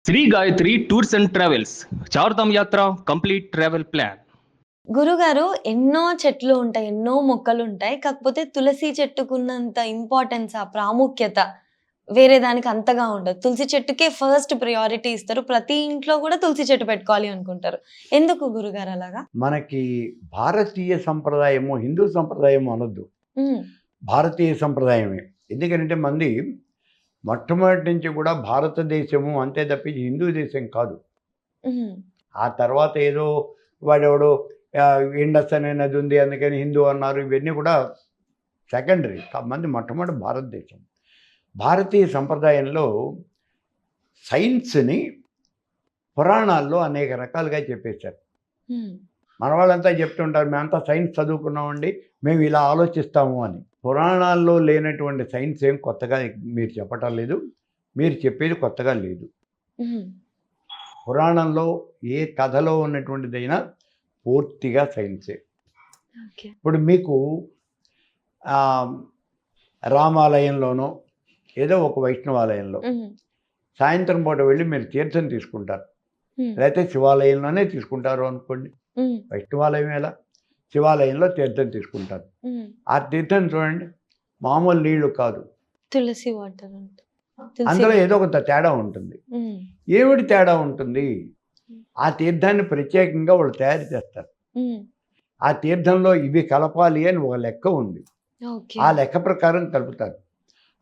Shri Gayatri tours and travels Chardham yatra complete travel plan. గురుగారు ఎన్నో చెట్లు ఉంటాయి. ఎన్నో మొక్కలుంటాయి. కాకపోతే తులసి చెట్టుకున్నంత ఇంపార్టెన్స్, ఆ ప్రాముఖ్యత వేరే దానికి అంతగా ఉండదు. తులసి చెట్టుకే ఫస్ట్ ప్రయారిటీ ఇస్తారు. ప్రతి ఇంట్లో కూడా తులసి చెట్టు పెట్టుకోవాలి అనుకుంటారు. ఎందుకు గురుగారు అలాగా? మనకి భారతీయ సంప్రదాయము, హిందూ సంప్రదాయము అనొద్దు. హ్మ్. భారతీయ సంప్రదాయమే. ఎందుకంటే మంది మొట్టమొదటి నుంచి కూడా భారతదేశము అంతే తప్పించి హిందూ దేశం కాదు. హ్మ్. ఆ తర్వాత ఏదో వాడెవడో ఇండస్ అనే నది ఉంది అందుకని హిందూ అన్నారు. ఇవన్నీ కూడా సెకండరీ. మంది మొట్టమొదటి భారతదేశం. భారతీయ సంప్రదాయంలో సైన్స్ని పురాణాల్లో అనేక రకాలుగా చెప్పేశారు. హ్మ్. మన వాళ్ళంతా చెప్తుంటారు, మేమంతా సైన్స్ చదువుకున్నామండి, మేము ఇలా ఆలోచిస్తాము అని. పురాణాల్లో లేనటువంటి సైన్స్ ఏం కొత్తగా మీరు చెప్పటం లేదు, మీరు చెప్పేది కొత్తగా లేదు. హ్మ్. పురాణంలో ఏ కథలో ఉన్నటువంటిదైనా పూర్తిగా సైన్సే. ఓకే. ఇప్పుడు మీకు రామాలయంలోనో ఏదో ఒక వైష్ణవాలయంలో హ్మ్. సాయంత్రం పూట వెళ్ళి మీరు తీర్థం తీసుకుంటారు, హ్మ్. లేకపోతే శివాలయంలోనే తీసుకుంటారు అనుకోండి. హ్మ్. వైష్ణవాలయం ఎలా, శివాలయంలో తీర్థం తీసుకుంటారు. హ్మ్. ఆ తీర్థం చూడండి, మామూలు నీళ్లు కాదు, తులసి వాటర్ అంట. అందులో ఏదో ఒక తేడా ఉంటుంది. హ్మ్. ఏమిటి తేడా ఉంటుంది? ఆ తీర్థాన్ని ప్రత్యేకంగా వాళ్ళు తయారు చేస్తారు. హ్మ్. ఆ తీర్థంలో ఇవి కలపాలి అని ఒక లెక్క ఉంది. ఓకే. ఆ లెక్క ప్రకారం కలుపుతారు.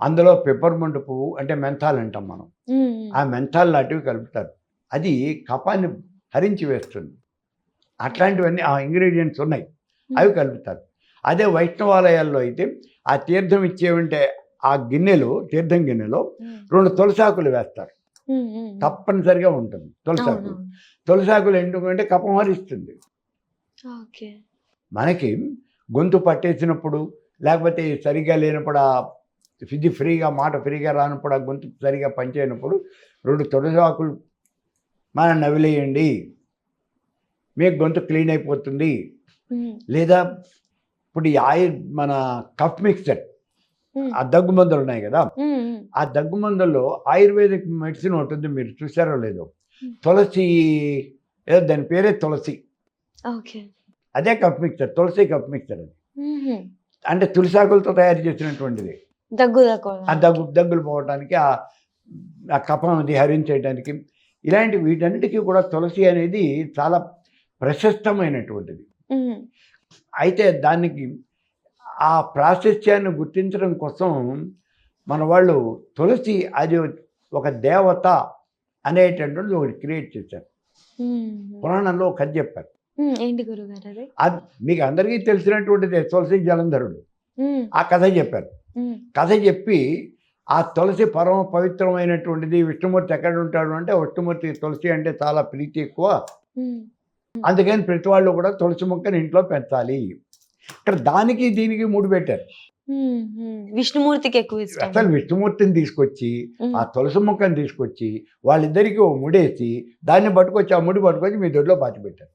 అందులో పెప్పర్మెంట్ పువ్వు అంటే మెంథాల్ అంటాం మనం, హ్మ్. ఆ మెంథాల్ లాంటివి కలుపుతారు. అది కఫాన్ని హరించి వేస్తుంది. అట్లాంటివన్నీ ఆ ఇంగ్రీడియంట్స్ ఉన్నాయి, అవి కలుపుతారు. అదే వైష్ణవాలయాల్లో అయితే ఆ తీర్థం ఇచ్చేవంటే ఆ గిన్నెలో, తీర్థం గిన్నెలో 2 తులసాకులు వేస్తారు. తప్పనిసరిగా ఉంటుంది తులసాకులు. తులసాకులు ఎందుకంటే కఫం హరిస్తుంది. ఓకే. మనకి గొంతు పట్టేసినప్పుడు, లేకపోతే సరిగా లేనప్పుడు, ఆ ఇది ఫ్రీగా మాట ఫ్రీగా రానప్పుడు, ఆ గొంతు సరిగా పనిచేయనప్పుడు 2 తులసాకులు మనం నవిలేయండి, మీకు గొంతు క్లీన్ అయిపోతుంది. లేదా ఇప్పుడు ఈ మన కఫ్ మిక్సర్, ఆ దగ్గు మందులు ఉన్నాయి కదా, ఆ దగ్గు మందుల్లో ఆయుర్వేదిక్ మెడిసిన్ ఉంటుంది, మీరు చూసారో లేదో, తులసి, ఏదో దాని పేరే తులసి. అదే కఫ్ మిక్సర్, తులసి కఫ్ మిక్సర్. అది అంటే తులసాకులతో తయారు చేసినటువంటిది. ఆ దగ్గులు పోవడానికి, ఆ కఫం అది హరించేయడానికి, ఇలాంటి వీటన్నిటికీ కూడా తులసి అనేది చాలా ప్రశస్తమైనటువంటిది. అయితే దానికి ఆ ప్రాశస్త్యాన్ని గుర్తించడం కోసం మన వాళ్ళు తులసి అది ఒక దేవత అనేటటువంటిది ఒకటి క్రియేట్ చేశారు. పురాణంలో ఒక కథ చెప్పారు. ఏంటి గురుగారు అది? అది మీకు అందరికీ తెలిసినటువంటిదే, తులసి జలంధరుడు. ఆ కథ చెప్పారు. కథ చెప్పి ఆ తులసి పరమ పవిత్రమైనటువంటిది, విష్ణుమూర్తి ఎక్కడ ఉంటాడు అంటే, విష్ణుమూర్తి తులసి అంటే చాలా ప్రీతి ఎక్కువ, అందుకని ప్రతి వాళ్ళు కూడా తులసి మొక్కని ఇంట్లో పెంచాలి. ఇక్కడ దానికి దీనికి ముడి పెట్టారు. విష్ణుమూర్తికి ఎక్కువ ఇష్టం. అసలు విష్ణుమూర్తిని తీసుకొచ్చి, ఆ తులసి మొక్కని తీసుకొచ్చి వాళ్ళిద్దరికీ ఓ ముడేసి, దాన్ని పట్టుకొచ్చి, ఆ ముడి పట్టుకొచ్చి మీ దొడ్లో పాతిపెట్టారు.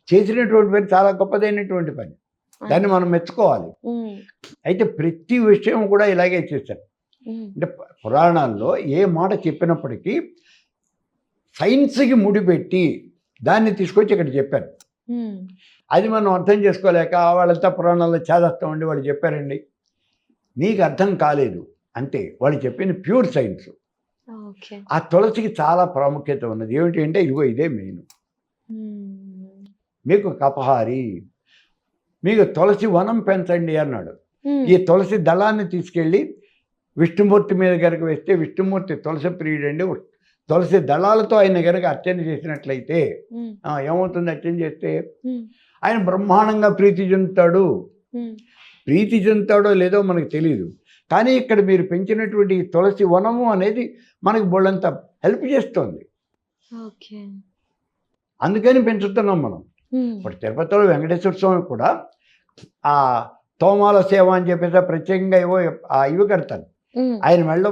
చేసినటువంటి పని చాలా గొప్పదైనటువంటి పని, దాన్ని మనం మెచ్చుకోవాలి. అయితే ప్రతి విషయం కూడా ఇలాగే చేశారు. అంటే పురాణాల్లో ఏ మాట చెప్పినప్పటికీ సైన్స్కి ముడిపెట్టి దాన్ని తీసుకొచ్చి ఇక్కడ చెప్పారు. అది మనం అర్థం చేసుకోలేక వాళ్ళంతా పురాణాల్లో చేదస్తామండి, వాళ్ళు చెప్పారండి, నీకు అర్థం కాలేదు అంతే. వాళ్ళు చెప్పింది ప్యూర్ సైన్స్. ఆ తులసికి చాలా ప్రాముఖ్యత ఉన్నది. ఏమిటి అంటే, ఇదిగో ఇదే మెయిన్. మీకు కపహారి, మీకు తులసి వనం పెంచండి అన్నాడు. ఈ తులసి దళాన్ని తీసుకెళ్ళి విష్ణుమూర్తి మీద కనుక వేస్తే, విష్ణుమూర్తి తులసి ప్రియుడండి, తులసి దళాలతో ఆయన కనుక అర్చన చేసినట్లయితే ఏమవుతుంది? అర్చన చేస్తే ఆయన బ్రహ్మాండంగా ప్రీతి చెందుతాడు. ప్రీతి చెందుతాడో లేదో మనకు తెలియదు, కానీ ఇక్కడ మీరు పెంచినటువంటి తులసి వనము అనేది మనకి బోళ్ళంత హెల్ప్ చేస్తుంది. అందుకని పెంచుతున్నాం మనం. ఇప్పుడు తిరుపతిలో వెంకటేశ్వర స్వామి కూడా ఆ తోమాల సేవ అని చెప్పేసి ప్రత్యేకంగా ఇవి కడతారు. ఆయన మెళ్ళో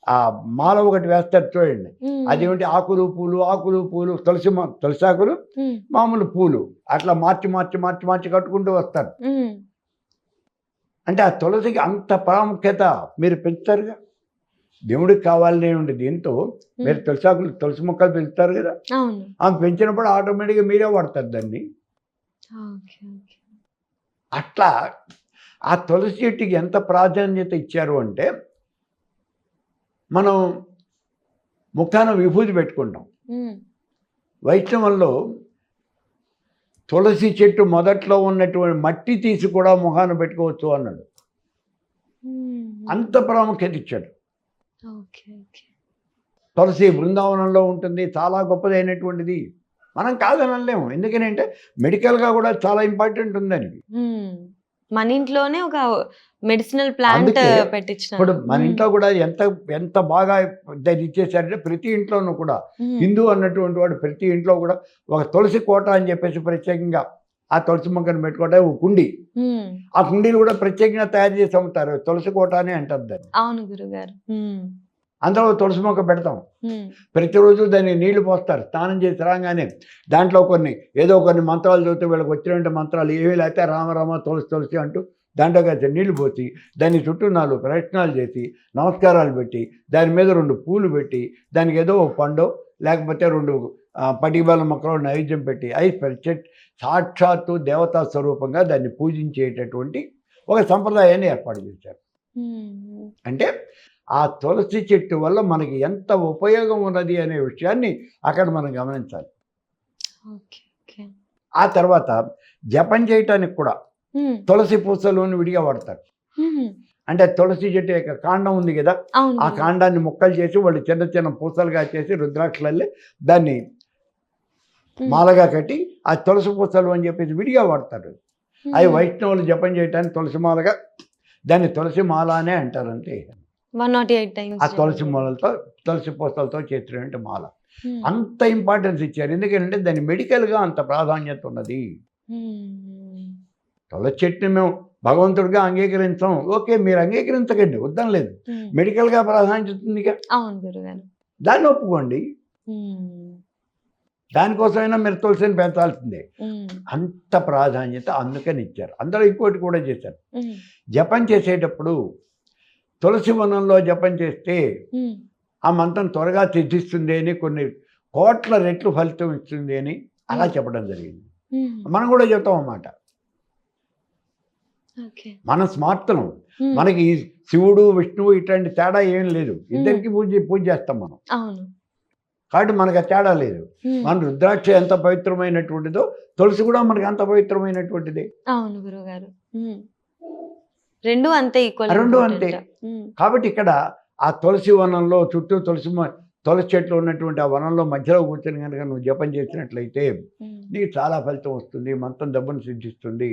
ఆ మాల ఒకటి వేస్తారు చూడండి, అదేమిటి, ఆకులు పూలు, తులసాకులు, మామూలు పూలు, అట్లా మార్చి కట్టుకుంటూ వస్తారు. అంటే ఆ తులసికి అంత ప్రాముఖ్యత మీరు పెంచుతారుగా. దేవుడికి కావాలనే ఉండి దీంతో మీరు తులసాకులు తులసి మొక్కలు పెంచుతారు కదా, అవును. ఆ పెంచినప్పుడు ఆటోమేటిక్గా మీరే వాడతారు దాన్ని. ఓకే. ఓకే. అట్లా ఆ తులసి చెట్టుకి ఎంత ప్రాధాన్యత ఇచ్చారు అంటే, మనం ముఖాన విభూతి పెట్టుకుంటాం. హ్మ్. వైష్ణవంలో తులసి చెట్టు మొదట్లో ఉన్నటువంటి మట్టి తీసి కూడా ముఖాన పెట్టుకోవచ్చు అన్నాడు. అంత ప్రాముఖ్యత ఇచ్చాడు. ఓకే. ఓకే. తులసి బృందావనంలో ఉంటుంది, చాలా గొప్పదైనటువంటిది. మనం కాదనలేము, ఎందుకనంటే మెడికల్గా కూడా చాలా ఇంపార్టెంట్ ఉంది దానికి. మన ఇంట్లోనే ఒక మెడిసినల్ ప్లాంట్ అందుకే పెట్టించిన. ఇప్పుడు మన ఇంట్లో కూడా ఎంత ఎంత బాగా దాన్ని ఇచ్చేసారంటే, ప్రతి ఇంట్లోనూ కూడా హిందూ అన్నటువంటి వాడు ప్రతి ఇంట్లో కూడా ఒక తులసి కోట అని చెప్పేసి ప్రత్యేకంగా ఆ తులసి మొక్కను పెట్టుకోవడం ఒక కుండి. ఆ కుండీలు కూడా ప్రత్యేకంగా తయారు చేసి అమ్ముతారు, తులసి కోట అని అంటారు దాన్ని. అవును గురుగారు. అందులో తులసి మొక్క పెడతాం, ప్రతిరోజు దాన్ని నీళ్లు పోస్తారు. స్నానం చేసి రాగానే దాంట్లో కొన్ని మంత్రాలు చదివితే వీళ్ళకి వచ్చినటువంటి మంత్రాలు ఏమీ లేకపోతే రామరామ తులసి తులసి అంటూ దాంట్లో అయితే నీళ్లు పోసి దాని చుట్టూ 4 ప్రదక్షిణాలు చేసి నమస్కారాలు పెట్టి దాని మీద 2 పూలు పెట్టి దానికి ఏదో ఒక పండో లేకపోతే 2 పటిబల మొక్కలు నైవేద్యం పెట్టి సాక్షాత్తు దేవతా స్వరూపంగా దాన్ని పూజించేటటువంటి ఒక సంప్రదాయాన్ని ఏర్పాటు చేశారు. అంటే ఆ తులసి చెట్టు వల్ల మనకి ఎంత ఉపయోగం ఉన్నది అనే విషయాన్ని అక్కడ మనం గమనించాలి. ఆ తర్వాత జపం చేయటానికి కూడా తులసి పూసలోని విడిగా వాడతారు. అంటే తులసి చెట్టు యొక్క కాండం ఉంది కదా, ఆ కాండాన్ని ముక్కలు చేసి వాళ్ళు చిన్న చిన్న పూసలుగా చేసి రుద్రాక్షలల్లే దాన్ని మాలగా కట్టి ఆ తులసి పూసలు అని చెప్పేసి విడిగా వాడతారు. అవి వైష్ణవులు జపం చేయటానికి తులసి మాలగా, దాన్ని తులసి మాల అనే అంటారు. అంతే 108 టైమ్స్ ఆ తులసి మూలలతో తులసి పూసలతో చేసినటువంటి మాల. అంత ఇంపార్టెన్స్ ఇచ్చారు, ఎందుకంటే దాని మెడికల్గా అంత ప్రాధాన్యత ఉన్నది. తులసి చెట్టుని మేము భగవంతుడిగా అంగీకరించాం, ఓకే, మీరు అంగీకరించకండి, వద్దని లేదు, మెడికల్గా ప్రాధాన్యత ఉందిగా, అవును గురుగారు, దాన్ని ఒప్పుకోండి. దానికోసమైనా మీరు తులసిని పెంచాల్సిందే. అంత ప్రాధాన్యత అందుకని ఇచ్చారు. అందులో ఇంకోటి కూడా చేశారు, జపం చేసేటప్పుడు తులసి వనంలో జపం చేస్తే ఆ మంత్రం త్వరగా సిద్ధిస్తుంది అని, కొన్ని కోట్ల రెట్లు ఫలితం ఇస్తుంది అని అలా చెప్పడం జరిగింది. మనం కూడా చెప్తాం అన్నమాట. మనం స్మార్తనం, మనకి శివుడు విష్ణువు ఇట్లాంటి తేడా ఏం లేదు, ఇద్దరికి పూజ చేస్తాం మనం. కాబట్టి మనకు ఆ తేడా లేదు. మన రుద్రాక్ష ఎంత పవిత్రమైనటువంటిదో తులసి కూడా మనకి అంత పవిత్రమైనటువంటిదే. అవును గురుగారు, రెండు అంతే ఈక్వల్, రెండు అంతే. కాబట్టి ఇక్కడ ఆ తులసి వనంలో చుట్టూ తులసి చెట్లు ఉన్నటువంటి ఆ వనంలో మధ్యలో కూర్చొని కనుక నువ్వు జపం చేసినట్లయితే నీకు చాలా ఫలితం వస్తుంది, మంత్రం దెబ్బను సిద్ధిస్తుంది.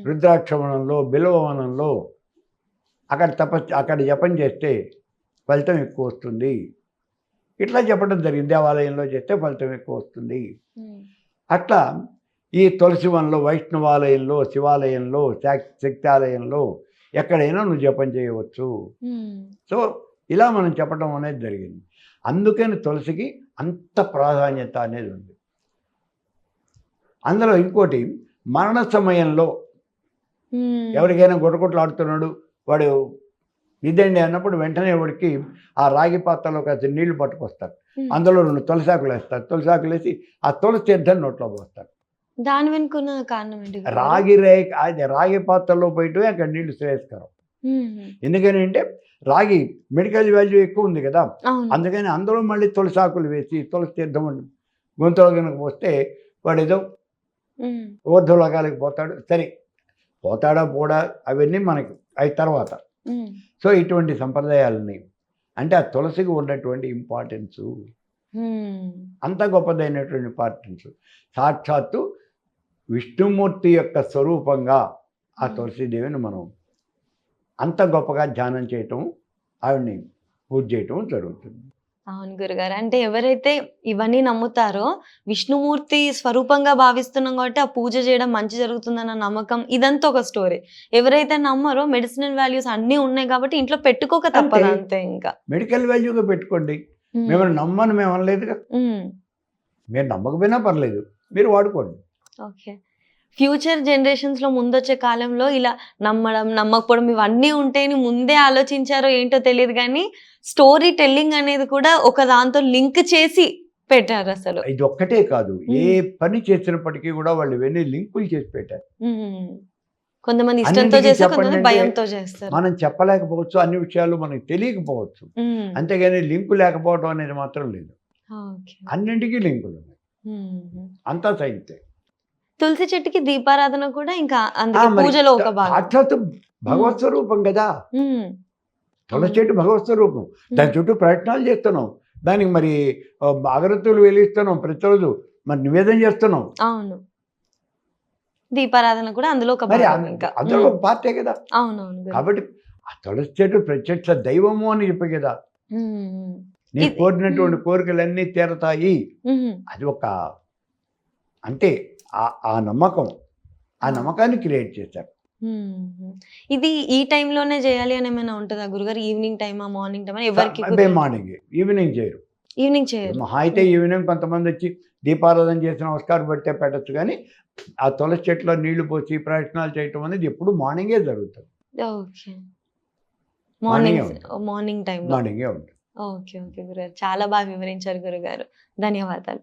రుద్రాక్ష వనంలో, బిల్వ వనంలో అక్కడ జపం చేస్తే ఫలితం ఎక్కువ వస్తుంది. ఇట్లా చెప్పడం జరిగింది. దేవాలయంలో చేస్తే ఫలితం ఎక్కువ వస్తుంది. అట్లా ఈ తులసి వనంలో, వైష్ణవాలయంలో, శివాలయంలో, శక్తాలయంలో ఎక్కడైనా నువ్వు జపం చేయవచ్చు. సో ఇలా మనం చెప్పడం అనేది జరిగింది. అందుకని తులసికి అంత ప్రాధాన్యత అనేది ఉంది. అందులో ఇంకోటి, మరణ సమయంలో ఎవరికైనా గొడగొట్లాడుతున్నాడు, వాడు ఇదండి అన్నప్పుడు వెంటనే వాడికి ఆ రాగి పాత్రలో కాస్త నీళ్లు పట్టుకొస్తారు, అందులో 2 తులసాకులు వేస్తారు, తులసాకులు వేసి ఆ తులసి తీర్థాన్ని నోట్లో పోస్తారు. దాని వెనుకున్న కారణం ఏంటి? రాగి పాత్రలో పోయితే అక్కడ నీళ్లు శ్రేయస్కరం. ఎందుకని అంటే రాగి మెడికల్ వాల్యూ ఎక్కువ ఉంది కదా, అందుకని అందులో మళ్ళీ తులసాకులు వేసి తులసి తీర్థం గొంతులో కనుక పోస్తే వాడు ఏదో ఊర్ధ్వలోకాలకు పోతాడు. సరే, పోతాడా పోడా అవన్నీ మనకి అవి తర్వాత. సో ఇటువంటి సంప్రదాయాలని, అంటే ఆ తులసికి ఉన్నటువంటి ఇంపార్టెన్సు అంత గొప్పదైనటువంటి ఇంపార్టెన్స్. సాక్షాత్తు విష్ణుమూర్తి యొక్క స్వరూపంగా ఆ తులసీదేవిని మనం అంత గొప్పగా ధ్యానం చేయటం, ఆవిడ్ని పూజ చేయటం జరుగుతుంది. అవును గురుగారు, అంటే ఎవరైతే ఇవన్నీ నమ్ముతారో, విష్ణుమూర్తి స్వరూపంగా భావిస్తున్నాం కాబట్టి ఆ పూజ చేయడం మంచి జరుగుతుందన్న నమ్మకం, ఇదంతా ఒక స్టోరీ. ఎవరైతే నమ్మరో, మెడిసినల్ వాల్యూస్ అన్నీ ఉన్నాయి కాబట్టి ఇంట్లో పెట్టుకోక తప్పదు, అంతే. ఇంకా మెడికల్ వాల్యూగా పెట్టుకోండి, మిమ్మల్ని నమ్మని మేము అనలేదుగా. మీరు నమ్మకపోయినా పర్లేదు, మీరు వాడుకోండి. ఓకే, ఫ్యూచర్ జనరేషన్స్ లో ముందొచ్చే కాలంలో ఇలా నమ్మడం నమ్మకపోవడం ఇవన్నీ ఉంటేని ముందే ఆలోచించారో ఏంటో తెలియదు కానీ స్టోరీ టెల్లింగ్ అనేది కూడా ఒక దాంతో లింక్ చేసి పెట్టారు అసలు. ఇది ఒక్కటే కాదు, ఏ పని చేసినప్పటికీ కూడా వాళ్ళు ఇవన్నీ లింకులు చేసి పెట్టారు. కొంతమంది ఇష్టంతో అన్నింటికీ చేస్తారు, చెప్పండి కొంతమంది అంటే భయంతో చేస్తారు. మనం చెప్పలేకపోవచ్చు, అన్ని విషయాలు మనకు తెలియకపోవచ్చు, అంతేగాని లింకు లేకపోవడం అనేది మాత్రం లేదు. ఓకే. అన్నింటికీ లింకులు ఉన్నాయి, అంతా సైన్సే. తులసి చెట్టుకి దీపారాధన కూడా ఇంకా ఆ, అందుకే మరి పూజలో ఒక భాగం. సాక్షాత్తు భగవత్ స్వరూపం కదా, ఉమ్, తులసి చెట్టు భగవత్ స్వరూపం. దాని చుట్టూ ప్రయత్నాలు చేస్తున్నాం, దానికి మరి అగరత్తులు వెలిగిస్తున్నాం, ప్రతిరోజు మరి నివేదన చేస్తున్నాం, అవును. దీపారాధన కూడా అందులో ఒక మరి భాగం ఇంకా. అందులో ఒక పార్టే కదా. అవునవును గురు. కాబట్టి ఆ తులసి చెట్టు ప్రత్యక్ష దైవము అని చెప్పే కదా, ఉమ్, నీ కోరినటువంటి కోరికలన్నీ తీరతాయి. ఉమ్, అది ఒక అంటే ఆ నమ్మకం, ఆ నమ్మకాన్ని క్రియేట్ చేశారు. ఉమ్. ఇది ఈ టైంలోనే చేయాలి అని ఏమైనా ఉంటుందా గురుగారు? ఈవినింగ్ టైమా, మార్నింగ్ టైమా? ఎవరికి మార్నింగ్, ఈవినింగ్ చేయరు. ఈవినింగ్ చేయరు. మహా అయితే ఈవినింగ్ కొంతమంది వచ్చి దీపారాధన చేసి నమస్కారం పెడితే పెట్టచ్చు, కానీ ఆ తులసి చెట్లో నీళ్లు పోసి ప్రయత్నాలు చేయటం అనేది ఎప్పుడు మార్నింగే జరుగుతుంది. ఓకే. మార్నింగే మార్నింగ్ ఉంటుంది. మార్నింగ్ టైంలో. మార్నింగే ఉంటుంది. ఓకే ఓకే గురుగారు, చాలా బాగా వివరించారు గురుగారు. ధన్యవాదాలు.